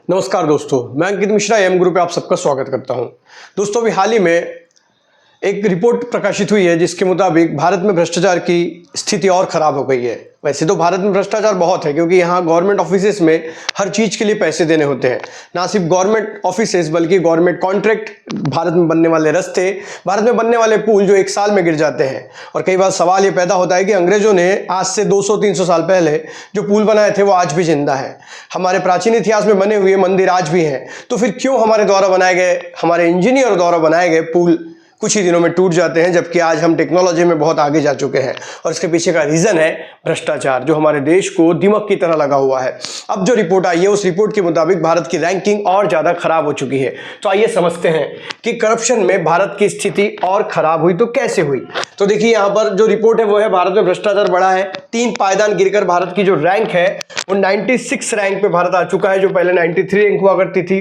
नमस्कार दोस्तों, मैं अंकित मिश्रा एम गुरु पे आप सबका स्वागत करता हूं। दोस्तों, अभी हाल ही में एक रिपोर्ट प्रकाशित हुई है जिसके मुताबिक भारत में भ्रष्टाचार की स्थिति और ख़राब हो गई है। वैसे तो भारत में भ्रष्टाचार बहुत है, क्योंकि यहाँ गवर्नमेंट ऑफिसेज में हर चीज़ के लिए पैसे देने होते हैं। ना सिर्फ गवर्नमेंट ऑफिसेज बल्कि गवर्नमेंट कॉन्ट्रैक्ट, भारत में बनने वाले रास्ते, भारत में बनने वाले पुल जो एक साल में गिर जाते हैं। और कई बार सवाल ये पैदा होता है कि अंग्रेज़ों ने आज से 200-300 साल पहले जो पुल बनाए थे वो आज भी जिंदा है। हमारे प्राचीन इतिहास में बने हुए मंदिर आज भी हैं, तो फिर क्यों हमारे द्वारा बनाए गए, हमारे इंजीनियर द्वारा बनाए गए पुल कुछ ही दिनों में टूट जाते हैं, जबकि आज हम टेक्नोलॉजी में बहुत आगे जा चुके हैं। और इसके पीछे का रीज़न है भ्रष्टाचार, जो हमारे देश को दीमक की तरह लगा हुआ है। अब जो रिपोर्ट आई है उस रिपोर्ट के मुताबिक भारत की रैंकिंग और ज़्यादा खराब हो चुकी है। तो आइए समझते हैं कि करप्शन में भारत की स्थिति और खराब हुई तो कैसे हुई। तो देखिए, यहाँ पर जो रिपोर्ट है वो है भारत में भ्रष्टाचार बढ़ा है। 3 पायदान गिरकर भारत की जो रैंक है वो 96 रैंक पे भारत आ चुका है, जो पहले 93 रैंक हुआ करती थी।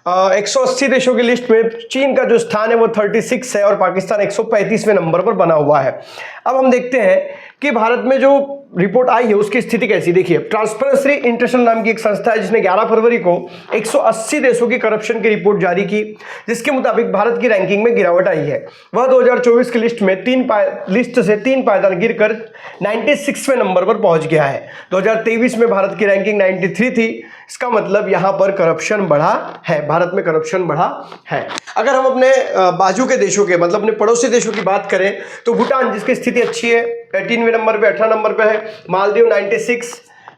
180 देशों की लिस्ट में चीन का जो स्थान है वो 36 है और पाकिस्तान 135वें नंबर पर बना हुआ है। अब हम देखते हैं कि भारत में जो रिपोर्ट आई है उसकी स्थिति कैसी। देखिए, ट्रांसपेरेंसी इंटरनेशनल नाम की एक संस्था है जिसने 11 फरवरी को 180 देशों की करप्शन की रिपोर्ट जारी की, जिसके मुताबिक भारत की रैंकिंग में गिरावट आई है। वह 2024 की लिस्ट में 3 पायदान गिरकर 96वें नंबर पर पहुंच गया है। 2023 में भारत की रैंकिंग 93 थी। इसका मतलब यहाँ पर करप्शन बढ़ा है, भारत में करप्शन बढ़ा है। अगर हम अपने बाजू के देशों के, मतलब अपने पड़ोसी देशों की बात करें तो भूटान, जिसकी स्थिति अच्छी है, 18वें नंबर पे, 18 नंबर पे है। मालदीव 96,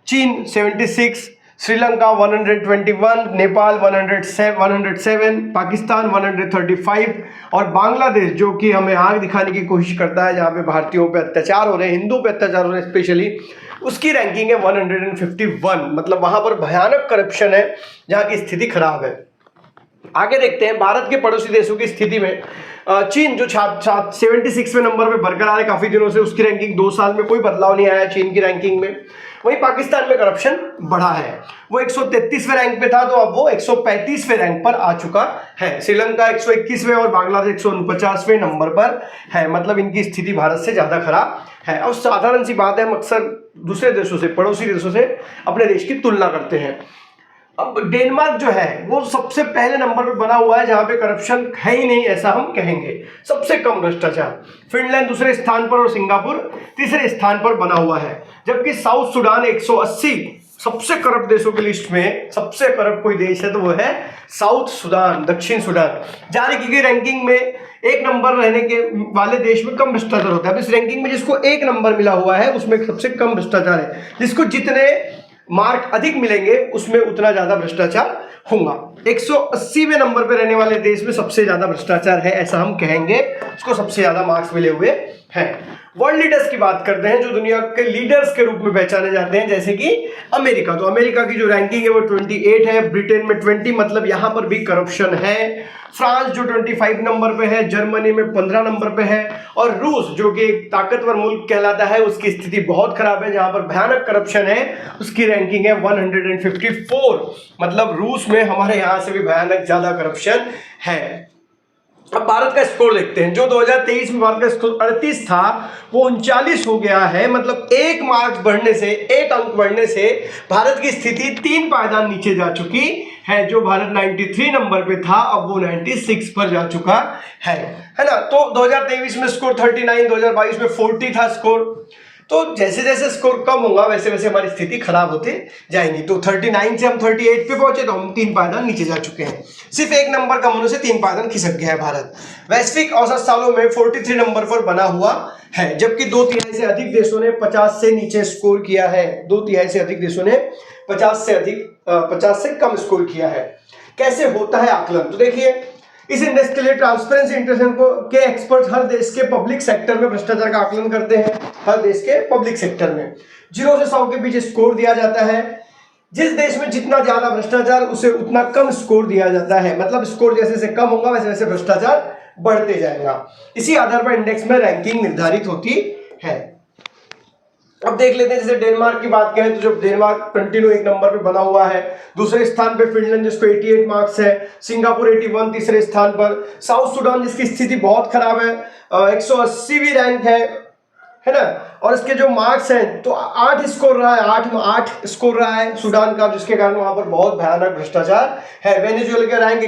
चीन 76, श्रीलंका 121, नेपाल 107, पाकिस्तान 135 और बांग्लादेश, जो कि हमें आग दिखाने की कोशिश करता है, जहाँ पे भारतीयों पे अत्याचार हो रहे हैं, हिंदुओं पे अत्याचार हो रहे हैं स्पेशली, उसकी रैंकिंग है 151। मतलब वहाँ पर भयानक करप्शन है, जहाँ की स्थिति खराब है। आगे देखते हैं भारत के पड़ोसी देशों की स्थिति में। चीन जो 76वें नंबर पे बरकरार है काफी दिनों से, उसकी रैंकिंग 2 साल में कोई बदलाव नहीं आया चीन की रैंकिंग में। वहीं पाकिस्तान में करप्शन बढ़ा है, वो 133वें रैंक पे था, तो अब वो 135वें रैंक पर आ चुका है। श्रीलंका 121वें और बांग्लादेश 149वें नंबर पर है। मतलब इनकी स्थिति भारत से ज्यादा खराब है। और साधारण सी बात है, हम अक्सर दूसरे देशों से, पड़ोसी देशों से अपने देश की तुलना करते हैं। अब डेनमार्क जो है वो सबसे पहले नंबर पे बना हुआ है, जहां पे करप्शन है ही नहीं, ऐसा हम कहेंगे, सबसे कम भ्रष्टाचार। फिनलैंड दूसरे स्थान पर और सिंगापुर तीसरे स्थान पर बना हुआ है। जबकि साउथ सुडान 180 सबसे करप्ट देशों की लिस्ट में, सबसे करप्ट कोई देश है तो वो है साउथ सुडान, दक्षिण सुडान। जारी की गई रैंकिंग में 1 नंबर रहने के वाले देश में कम भ्रष्टाचार होता है। इस रैंकिंग में जिसको 1 नंबर मिला हुआ है उसमें सबसे कम भ्रष्टाचार है। जिसको जितने मार्क अधिक मिलेंगे उसमें उतना ज्यादा भ्रष्टाचार होगा। 180वें नंबर पर रहने वाले देश में सबसे ज्यादा भ्रष्टाचार है, ऐसा हम कहेंगे। उसको सबसे ज्यादा मार्क्स मिले हुए हैं। वर्ल्ड लीडर्स की बात करते हैं, जो दुनिया के लीडर्स के रूप में पहचाने जाते हैं, जैसे कि अमेरिका। तो अमेरिका की जो रैंकिंग है वो 28 है, ब्रिटेन में 20, मतलब यहां पर भी करप्शन है। फ्रांस जो 25 नंबर पे है, जर्मनी में 15 नंबर पे है और रूस जो कि एक ताकतवर मुल्क कहलाता है, उसकी स्थिति बहुत खराब है, जहां पर भयानक करप्शन है। उसकी रैंकिंग है 154। मतलब रूस में हमारे यहां से भी भयानक ज्यादा करप्शन है। अब भारत का स्कोर देखते हैं। जो 2023 में भारत का स्कोर 38 था वो 39 हो गया है। मतलब 1 मार्क्स बढ़ने से, 1 अंक बढ़ने से भारत की स्थिति 3 पायदान नीचे जा चुकी है। जो भारत 93 नंबर पे था अब वो 96 पर जा चुका है ना। तो 2023 में स्कोर 39, 2022 में 40 था स्कोर। तो जैसे जैसे स्कोर कम होगा वैसे वैसे हमारी स्थिति खराब होते जाएंगी। तो 39 से हम 38 पे पहुंचे तो हम 3 पायदान नीचे जा चुके हैं। सिर्फ 1 नंबर कम होने से 3 पायदान खिसक गया है भारत। वैश्विक औसत सालों में 43 नंबर पर बना हुआ है, जबकि 2/3 से अधिक देशों ने 50 से नीचे स्कोर किया है। 2/3 से अधिक देशों ने 50 से कम स्कोर किया है। कैसे होता है आकलन? तो देखिए, इस इंडेक्स के लिए ट्रांसपेरेंसी इंटरनेशनल के एक्सपर्ट्स हर देश के पब्लिक सेक्टर में भ्रष्टाचार का आकलन करते हैं। हर देश के पब्लिक सेक्टर में 0 से 100 के बीच स्कोर दिया जाता है। जिस देश में जितना ज्यादा भ्रष्टाचार उसे उतना कम स्कोर दिया जाता है। मतलब स्कोर जैसे जैसे कम होगा वैसे वैसे भ्रष्टाचार बढ़ते जाएगा। इसी आधार पर इंडेक्स में रैंकिंग निर्धारित होती है। अब देख लेते हैं, जैसे डेनमार्क की बात करें तो जब डेनमार्क कंटिन्यू 1 नंबर पे बना हुआ है। दूसरे स्थान पे फिनलैंड जिसको 88 मार्क्स है। सिंगापुर 81 तीसरे स्थान पर। साउथ सुडान जिसकी स्थिति बहुत खराब है, 180वीं रैंक है ना। और इसके जो मार्क्स हैं तो 8 स्कोर रहा है, 8 स्कोर रहा है सूडान का, जिसके कारण वहां पर बहुत भयानक भ्रष्टाचार है। वेनेजुएला का रैंक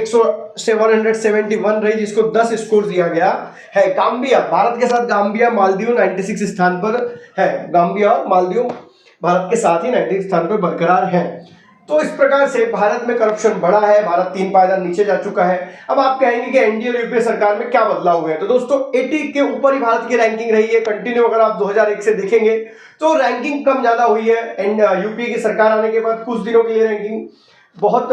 771 रही, जिसको 10 स्कोर दिया गया है। गाम्बिया, भारत के साथ गाम्बिया मालदीव 96 स्थान पर है। गाम्बिया और मालदीव भारत के साथ ही 96 स्थान पर बरकरार है। तो इस प्रकार से भारत में करप्शन बढ़ा है, भारत 3 पायदान नीचे जा चुका है। अब आप कहेंगे कि एनडीए और यूपीए सरकार में क्या बदलाव हुए हैं, तो दोस्तों 80 के ऊपर ही भारत की रैंकिंग रही है कंटिन्यू। अगर आप 2001 से देखेंगे तो रैंकिंग कम ज्यादा हुई है। एंड यूपीए की सरकार आने के बाद कुछ दिनों के लिए रैंकिंग बहुत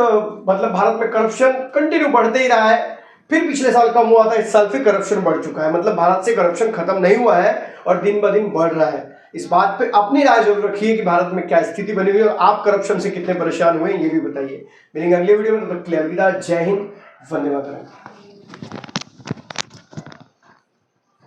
मतलब भारत में करप्शन कंटिन्यू बढ़ते ही रहा है। फिर पिछले साल कम हुआ था, इस साल फिर करप्शन बढ़ चुका है। मतलब भारत से करप्शन खत्म नहीं हुआ है और दिन ब दिन बढ़ रहा है। इस बात पे अपनी राय जरूर रखिए कि भारत में क्या स्थिति बनी हुई है और आप करप्शन से कितने परेशान हुए ये भी बताइए। मिलेंगे अगले वीडियो में, तब तक के लिए अलविदा। जय हिंद, वंदे मातरम।